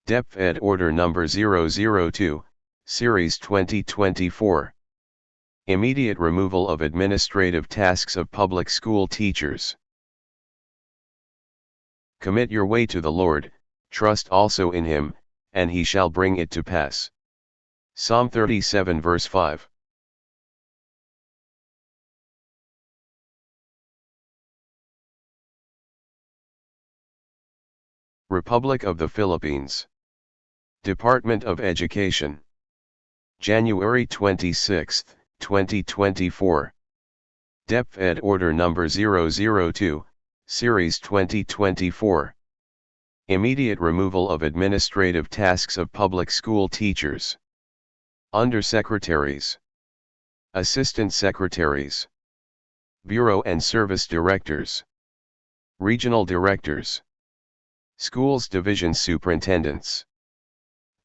DepEd Order No. 002, Series 2024. Immediate removal of administrative tasks of public school teachers. Commit your way to the Lord, trust also in him, and he shall bring it to pass. Psalm 37 verse 5. Republic of the Philippines. Department of Education. January 26, 2024. DepEd Order No. 002, Series 2024. Immediate removal of administrative tasks of public school teachers. Undersecretaries, Assistant Secretaries, Bureau and Service Directors, Regional Directors, Schools Division Superintendents,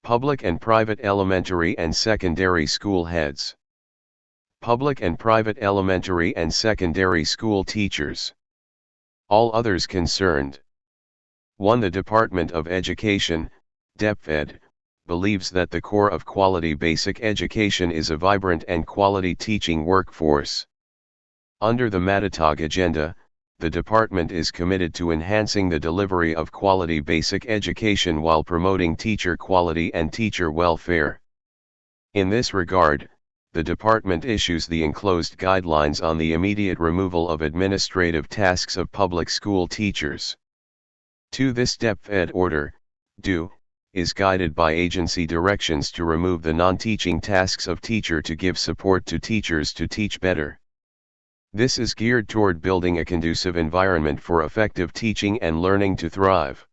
Public and Private Elementary and Secondary School Heads, Public and Private Elementary and Secondary School Teachers. All others concerned. 1. The Department of Education, DepEd, believes that the core of quality basic education is a vibrant and quality teaching workforce. Under the Matatag agenda, the department is committed to enhancing the delivery of quality basic education while promoting teacher quality and teacher welfare. In this regard, the department issues the enclosed guidelines on the immediate removal of administrative tasks of public school teachers. 2. This DepEd Order No. is guided by agency directions to remove the non-teaching tasks of teacher to give support to teachers to teach better. This is geared toward building a conducive environment for effective teaching and learning to thrive.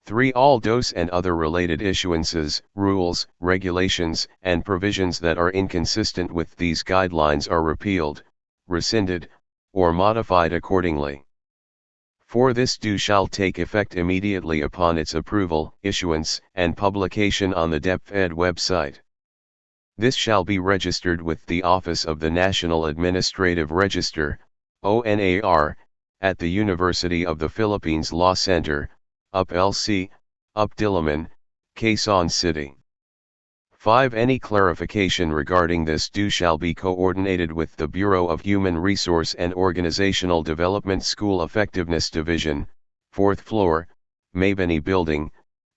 3. All DOS and other related issuances, rules, regulations, and provisions that are inconsistent with these guidelines are repealed, rescinded, or modified accordingly. 4. This DO shall take effect immediately upon its approval, issuance, and publication on the DepEd website. This shall be registered with the Office of the National Administrative Register, ONAR, at the University of the Philippines Law Center, UP-LC, UP-Diliman, Quezon City. 5. Any clarification regarding this DO shall be coordinated with the Bureau of Human Resource and Organizational Development School Effectiveness Division, 4th floor, Mabini Building,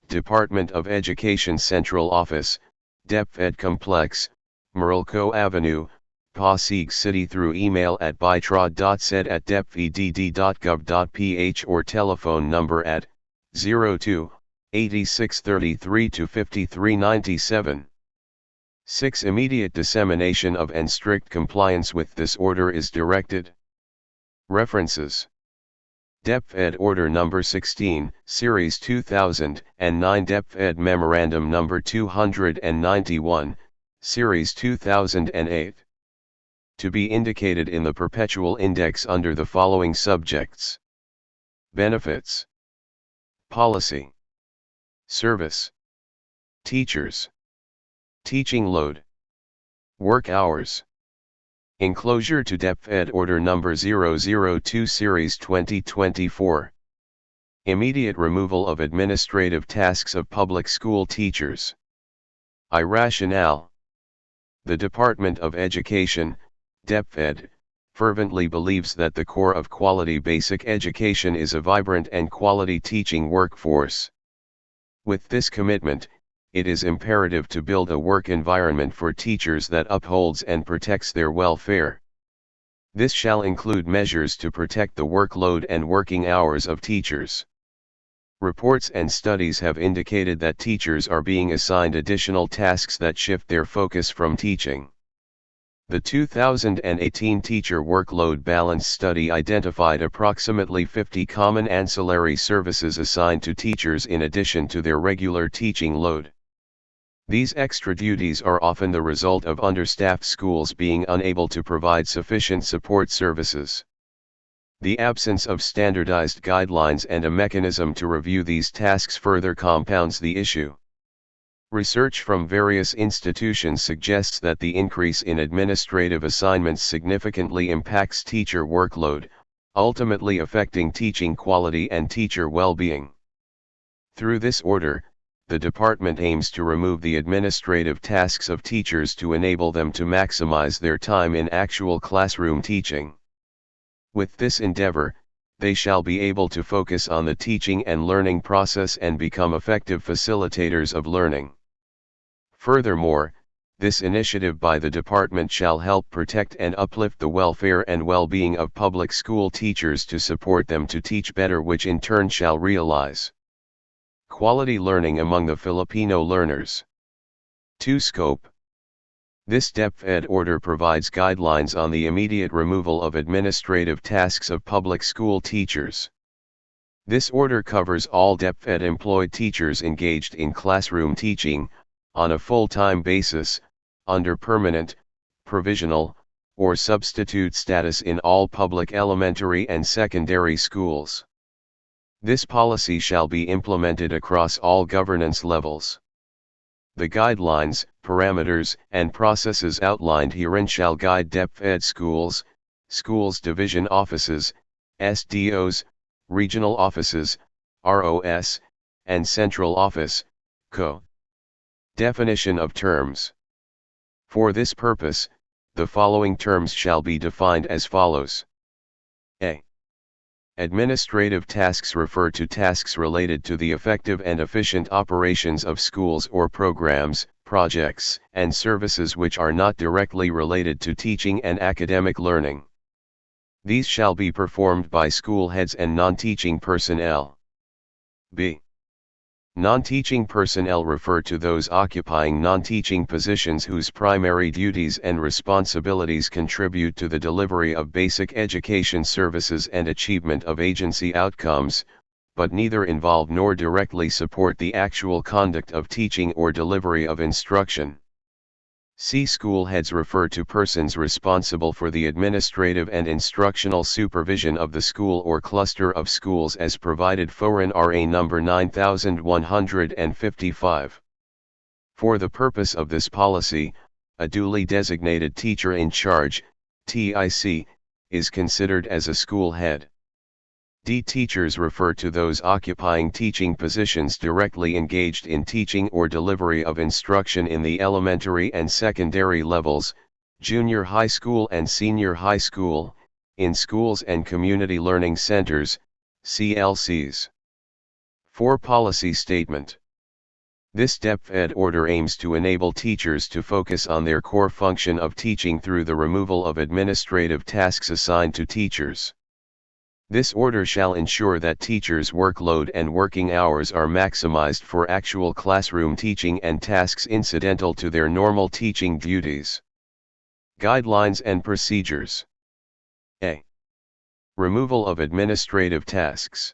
Department of Education Central Office, DepEd Complex, Meralco Avenue, Pasig City through email at bytrod.sed@deped.gov.ph or telephone number at 02-8633-5397. 6. Immediate dissemination of and strict compliance with this order is directed. References: DepEd Order No. 16, Series 2009, DepEd Memorandum No. 291, Series 2008. To be indicated in the Perpetual Index under the following subjects: Benefits, Policy, Service, Teachers, Teaching Load, Work Hours. Enclosure to DepEd Order No. 002 Series 2024. Immediate removal of administrative tasks of public school teachers. Rationale. The Department of Education, DepEd, fervently believes that the core of quality basic education is a vibrant and quality teaching workforce. With this commitment, it is imperative to build a work environment for teachers that upholds and protects their welfare. This shall include measures to protect the workload and working hours of teachers. Reports and studies have indicated that teachers are being assigned additional tasks that shift their focus from teaching. The 2018 Teacher Workload Balance Study identified approximately 50 common ancillary services assigned to teachers in addition to their regular teaching load. These extra duties are often the result of understaffed schools being unable to provide sufficient support services. The absence of standardized guidelines and a mechanism to review these tasks further compounds the issue. Research from various institutions suggests that the increase in administrative assignments significantly impacts teacher workload, ultimately affecting teaching quality and teacher well-being. Through this order, the department aims to remove the administrative tasks of teachers to enable them to maximize their time in actual classroom teaching. With this endeavor, they shall be able to focus on the teaching and learning process and become effective facilitators of learning. Furthermore, this initiative by the department shall help protect and uplift the welfare and well-being of public school teachers to support them to teach better, which in turn shall realize quality learning among the Filipino learners. 2. Scope. This DepEd order provides guidelines on the immediate removal of administrative tasks of public school teachers. This order covers all DepEd employed teachers engaged in classroom teaching, on a full-time basis, under permanent, provisional, or substitute status in all public elementary and secondary schools. This policy shall be implemented across all governance levels. The guidelines, parameters, and processes outlined herein shall guide DepEd schools, schools division offices, SDOs, regional offices, ROS, and central office, CO. Definition of terms. For this purpose, the following terms shall be defined as follows. A. Administrative tasks refer to tasks related to the effective and efficient operations of schools or programs, projects, and services which are not directly related to teaching and academic learning. These shall be performed by school heads and non-teaching personnel. B. Non-teaching personnel refer to those occupying non-teaching positions whose primary duties and responsibilities contribute to the delivery of basic education services and achievement of agency outcomes, but neither involve nor directly support the actual conduct of teaching or delivery of instruction. C. School heads refer to persons responsible for the administrative and instructional supervision of the school or cluster of schools as provided for in RA number 9155. For the purpose of this policy, a duly designated teacher in charge, TIC, is considered as a school head. D. Teachers refer to those occupying teaching positions directly engaged in teaching or delivery of instruction in the elementary and secondary levels, junior high school and senior high school, in schools and community learning centers, CLCs. 4. Policy statement. This DepEd order aims to enable teachers to focus on their core function of teaching through the removal of administrative tasks assigned to teachers. This order shall ensure that teachers' workload and working hours are maximized for actual classroom teaching and tasks incidental to their normal teaching duties. Guidelines and procedures. A. Removal of administrative tasks.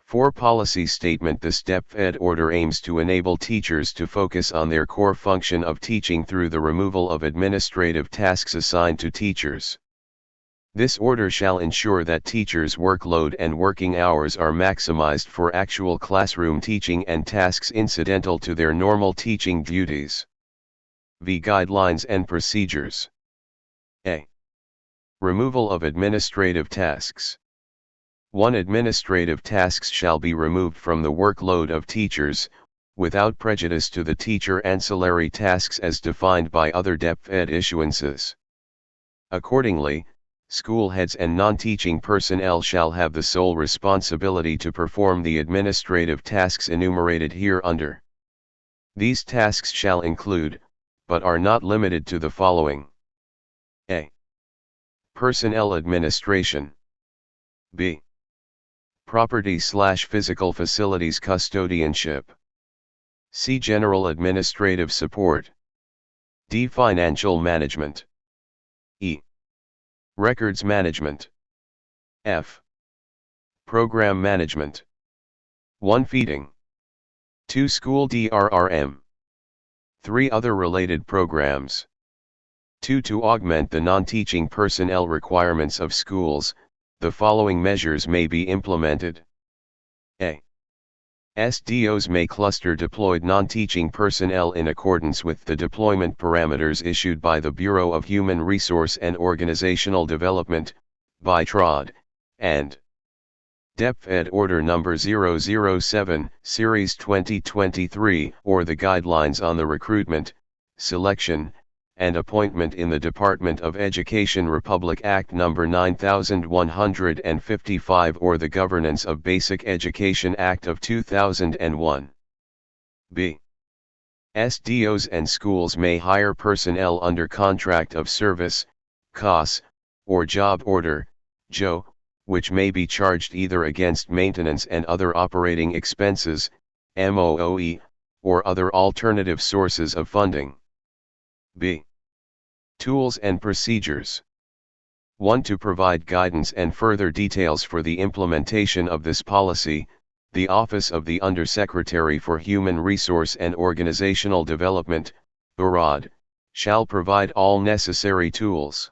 4. Policy statement. This DepEd order aims to enable teachers to focus on their core function of teaching through the removal of administrative tasks assigned to teachers. This order shall ensure that teachers' workload and working hours are maximized for actual classroom teaching and tasks incidental to their normal teaching duties. V. Guidelines and procedures. A. Removal of administrative tasks. 1. Administrative tasks shall be removed from the workload of teachers, without prejudice to the teacher ancillary tasks as defined by other DepEd issuances. Accordingly, school heads and non-teaching personnel shall have the sole responsibility to perform the administrative tasks enumerated hereunder. These tasks shall include, but are not limited to the following. A. Personnel administration. B. Property/physical facilities custodianship. C. General administrative support. D. Financial management. E. Records management. F. Program management. 1. Feeding. 2. School DRRM. 3. Other related programs. 2. To augment the non-teaching personnel requirements of schools, the following measures may be implemented. A. SDOs may cluster deployed non-teaching personnel in accordance with the deployment parameters issued by the Bureau of Human Resource and Organizational Development, BITROD, and DepEd Order No. 007, Series 2023, or the Guidelines on the Recruitment, Selection, and Appointment in the Department of Education Republic Act No. 9155 or the Governance of Basic Education Act of 2001. B. SDOs and schools may hire personnel under contract of service, COS, or job order, JO, which may be charged either against maintenance and other operating expenses, MOOE, or other alternative sources of funding. B. Tools and procedures. 1. To provide guidance and further details for the implementation of this policy, the Office of the Undersecretary for Human Resource and Organizational Development, UROD, shall provide all necessary tools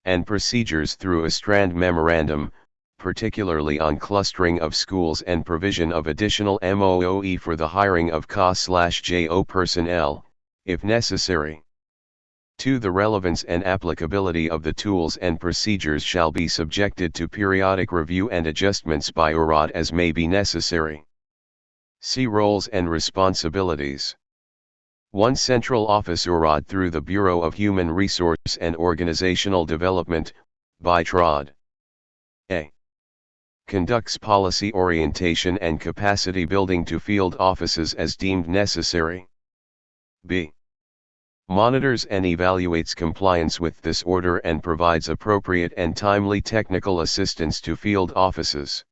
and procedures through a Strand Memorandum, particularly on clustering of schools and provision of additional MOOE for the hiring of COS/JO personnel, if necessary. 2. The relevance and applicability of the tools and procedures shall be subjected to periodic review and adjustments by UROD as may be necessary. See Roles and Responsibilities. 1. Central Office UROD through the Bureau of Human Resource and Organizational Development, BITROD. A. Conducts policy orientation and capacity building to field offices as deemed necessary. B. Monitors and evaluates compliance with this order and provides appropriate and timely technical assistance to field offices.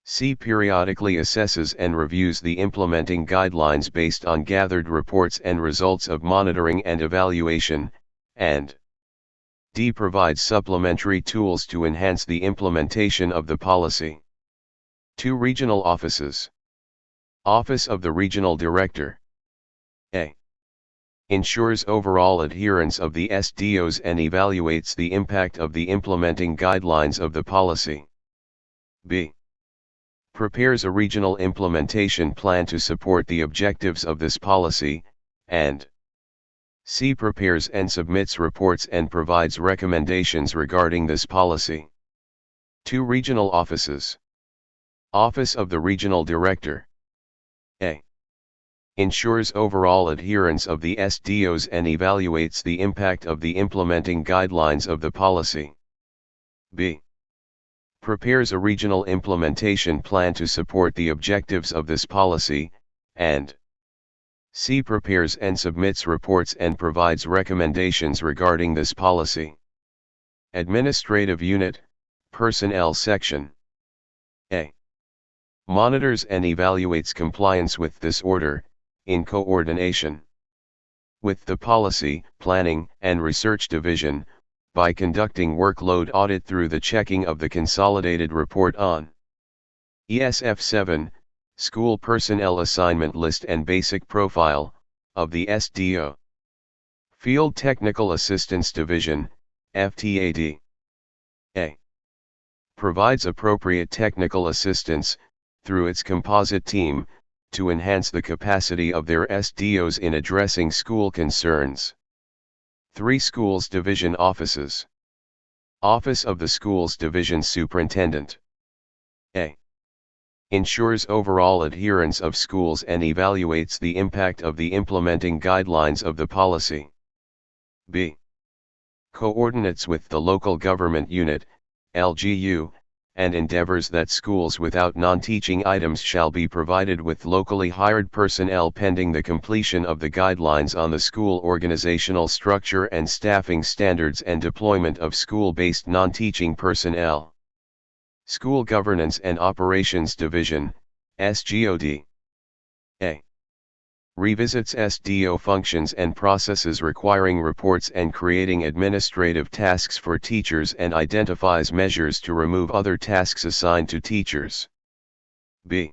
C. Periodically assesses and reviews the implementing guidelines based on gathered reports and results of monitoring and evaluation, and D. Provides supplementary tools to enhance the implementation of the policy. 2. Regional Offices. Office of the Regional Director. A. Ensures overall adherence of the SDOs and evaluates the impact of the implementing guidelines of the policy. B. Prepares a regional implementation plan to support the objectives of this policy, and C. Prepares and submits reports and provides recommendations regarding this policy. 2. Regional Offices. Office of the Regional Director. A. Ensures overall adherence of the SDOs and evaluates the impact of the implementing guidelines of the policy. B. Prepares a regional implementation plan to support the objectives of this policy, and C. Prepares and submits reports and provides recommendations regarding this policy. Administrative Unit, Personnel Section. A. Monitors and evaluates compliance with this order, in coordination with the Policy, Planning, and Research Division, by conducting workload audit through the checking of the Consolidated Report on ESF 7, School Personnel Assignment List and Basic Profile, of the SDO. Field Technical Assistance Division, FTAD. A. Provides appropriate technical assistance, through its composite team, to enhance the capacity of their SDOs in addressing school concerns. 3. Schools Division Offices. Office of the Schools Division Superintendent. A. Ensures overall adherence of schools and evaluates the impact of the implementing guidelines of the policy. B. Coordinates with the local government unit, LGU, and endeavors that schools without non-teaching items shall be provided with locally hired personnel pending the completion of the guidelines on the school organizational structure and staffing standards and deployment of school-based non-teaching personnel. School Governance and Operations Division, SGOD. A. Revisits SDO functions and processes requiring reports and creating administrative tasks for teachers and identifies measures to remove other tasks assigned to teachers. B.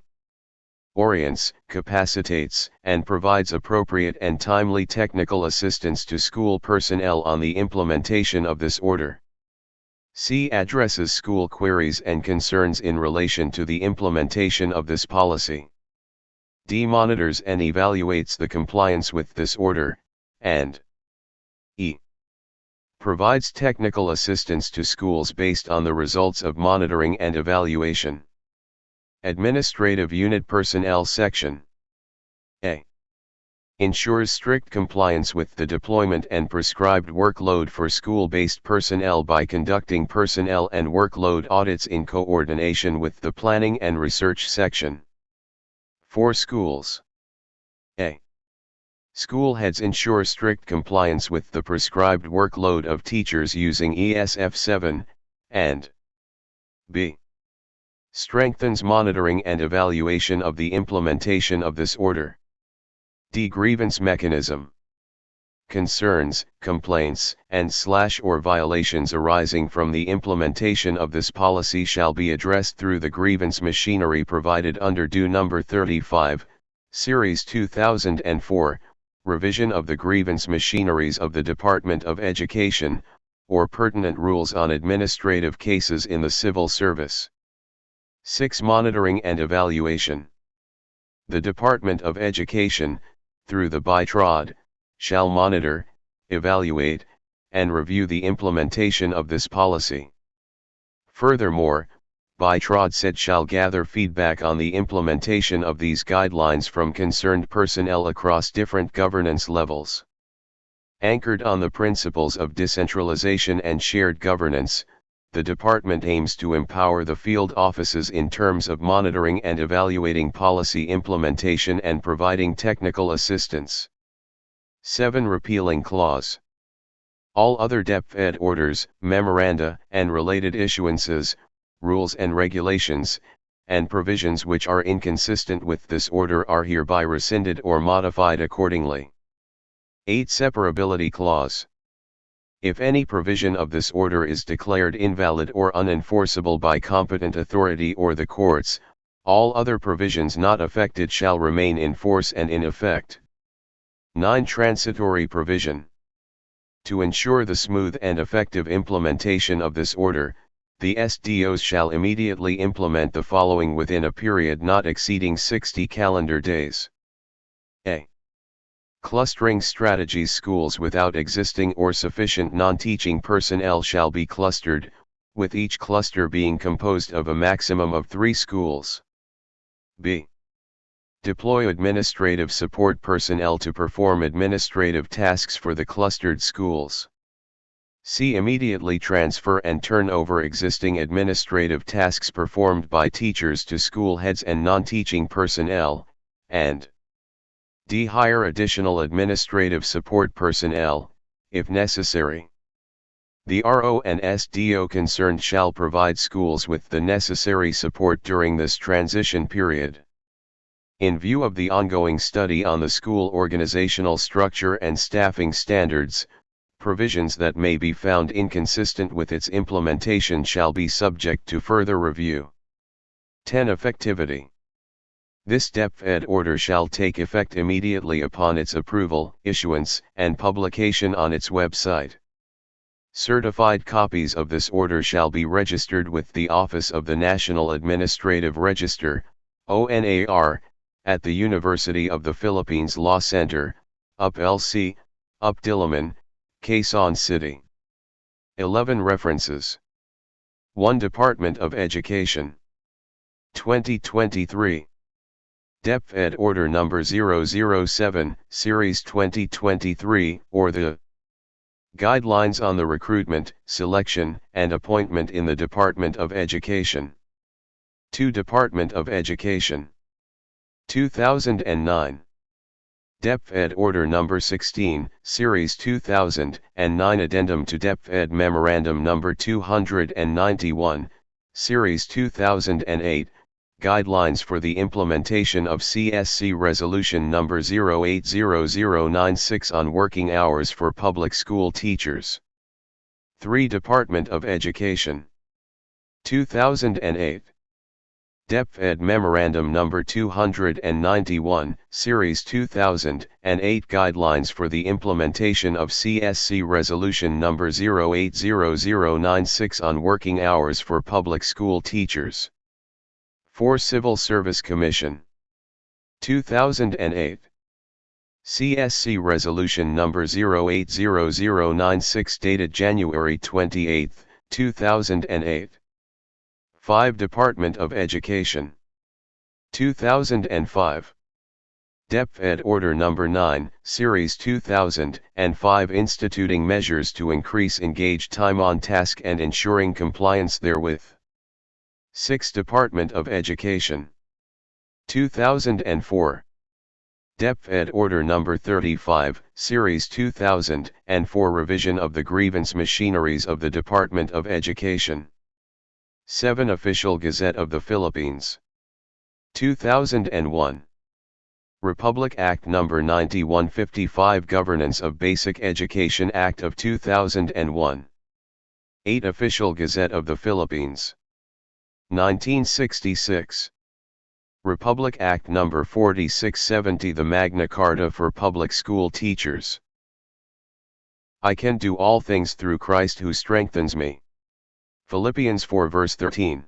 Orients, capacitates, and provides appropriate and timely technical assistance to school personnel on the implementation of this order. C. Addresses school queries and concerns in relation to the implementation of this policy. D. Monitors and evaluates the compliance with this order, and E. provides technical assistance to schools based on the results of monitoring and evaluation. Administrative Unit Personnel Section A. Ensures strict compliance with the deployment and prescribed workload for school-based personnel by conducting personnel and workload audits in coordination with the Planning and Research Section. For schools. A. School heads ensure strict compliance with the prescribed workload of teachers using ESF 7, and B. Strengthens monitoring and evaluation of the implementation of this order. D. Grievance mechanism. Concerns, complaints, and/or violations arising from the implementation of this policy shall be addressed through the grievance machinery provided under DO number 35, Series 2004, revision of the grievance machineries of the Department of Education, or pertinent rules on administrative cases in the civil service. 6. Monitoring and evaluation. The Department of Education, through the DepEd, shall monitor, evaluate, and review the implementation of this policy. Furthermore, DepEd shall gather feedback on the implementation of these guidelines from concerned personnel across different governance levels. Anchored on the principles of decentralization and shared governance, the department aims to empower the field offices in terms of monitoring and evaluating policy implementation and providing technical assistance. 7. Repealing clause. All other DepEd orders, memoranda, and related issuances, rules and regulations, and provisions which are inconsistent with this order are hereby rescinded or modified accordingly. 8. Separability clause. If any provision of this order is declared invalid or unenforceable by competent authority or the courts, all other provisions not affected shall remain in force and in effect. 9. Transitory provision. To ensure the smooth and effective implementation of this order, the SDOs shall immediately implement the following within a period not exceeding 60 calendar days. A. Clustering strategies. Schools without existing or sufficient non-teaching personnel shall be clustered, with each cluster being composed of a maximum of 3 schools. B. Deploy administrative support personnel to perform administrative tasks for the clustered schools. C. Immediately transfer and turn over existing administrative tasks performed by teachers to school heads and non-teaching personnel, and D. Hire additional administrative support personnel, if necessary. The RO and SDO concerned shall provide schools with the necessary support during this transition period. In view of the ongoing study on the school organizational structure and staffing standards, provisions that may be found inconsistent with its implementation shall be subject to further review. 10. Effectivity. This DepEd order shall take effect immediately upon its approval, issuance, and publication on its website. Certified copies of this order shall be registered with the Office of the National Administrative Register, ONAR, at the University of the Philippines Law Center, UP-LC, UP-Diliman, Quezon City. 11. References. 1. Department of Education. 2023. DepEd Order No. 007, Series 2023, or the Guidelines on the Recruitment, Selection, and Appointment in the Department of Education. 2. Department of Education. 2009. DepEd Order No. 16, Series 2009, Addendum to DepEd Memorandum No. 291, Series 2008, Guidelines for the Implementation of CSC Resolution No. 080096 on Working Hours for Public School Teachers. 3. Department of Education. 2008. DepEd Memorandum No. 291, Series 2008, Guidelines for the Implementation of CSC Resolution No. 080096 on Working Hours for Public School Teachers. 4. Civil Service Commission. 2008. CSC Resolution Number 080096 dated January 28, 2008. 5. Department of Education. 2005. DepEd Order No. 9, Series 2005 instituting measures to increase engaged time on task and ensuring compliance therewith. 6. Department of Education. 2004. DepEd Order No. 35, Series 2004 revision of the grievance machineries of the Department of Education. 7. Official Gazette of the Philippines. 2001. Republic Act No. 9155 Governance of Basic Education Act of 2001. 8. Official Gazette of the Philippines. 1966. Republic Act No. 4670 The Magna Carta for Public School Teachers. I can do all things through Christ who strengthens me. Philippians 4 verse 13.